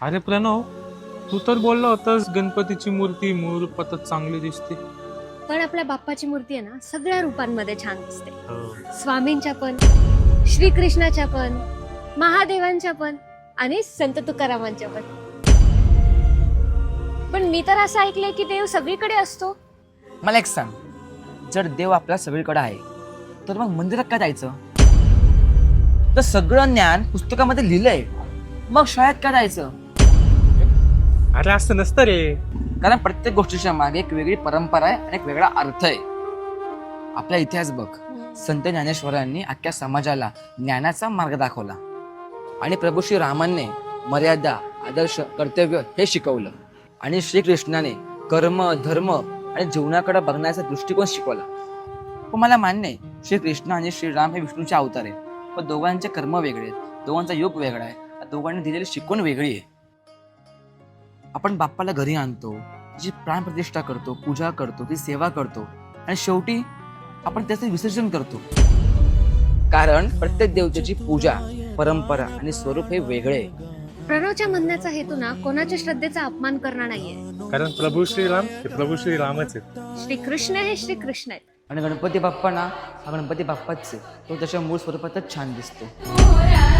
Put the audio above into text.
अरे प्रणव, तू तर बोलला होतास गणपतीची मूर्ती मूळ रूपातच चांगली दिसते. पण आपल्या बाप्पाची मूर्ती आहे ना सगळ्या रूपांमध्ये छान दिसते. हो. स्वामींच्या पण, श्रीकृष्णाच्या पण, महादेवांच्या पण आणि संत तुकारामांच्या पण. पण मी तर असं ऐकलंय की देव सगळीकडे असतो. मला एक सांग, जर देव आपल्या सगळीकडे आहे तर मग मंदिरात काय जायचं? तर सगळं ज्ञान पुस्तकामध्ये लिहिलंय, मग शाळेत काय जायचं? अरे असं नसतं रे. कारण प्रत्येक गोष्टीच्या मागे एक वेगळी परंपरा आहे आणि एक वेगळा अर्थ आहे. आपला इतिहास बघ, संत ज्ञानेश्वरांनी अख्ख्या समाजाला ज्ञानाचा मार्ग दाखवला आणि प्रभू श्री रामांनी मर्यादा, आदर्श, कर्तव्य हे शिकवलं आणि श्रीकृष्णाने कर्म, धर्म आणि जीवनाकडे बघण्याचा दृष्टिकोन शिकवला. पण मला मान्य आहे, श्रीकृष्ण आणि श्रीराम हे विष्णूचे अवतार आहेत, पण दोघांचे कर्म वेगळे आहेत, दोघांचा योग वेगळा आहे, दोघांनी दिलेली शिकवण वेगळी आहे. आपण बाप्पाला घरी आणतो, त्याची प्राणप्रतिष्ठा करतो, पूजा करतो, ती सेवा करतो आणि शेवटी आपण त्याचे विसर्जन करतो. कारण प्रत्येक देवतेची पूजा, परंपरा आणि स्वरूप हे वेगळे आहे. प्रणवच्या म्हणण्याचा हेतू ना कोणाच्या श्रद्धेचा अपमान करणं नाहीये. कारण प्रभू श्रीराम हे प्रभू श्रीरामच आहेत. श्रीकृष्ण हे श्रीकृष्ण आहेत. आणि गणपती बाप्पा ना, हा गणपती बाप्पाच आहे, तो त्याच्या मूळ स्वरूपातच छान दिसतो. मोरया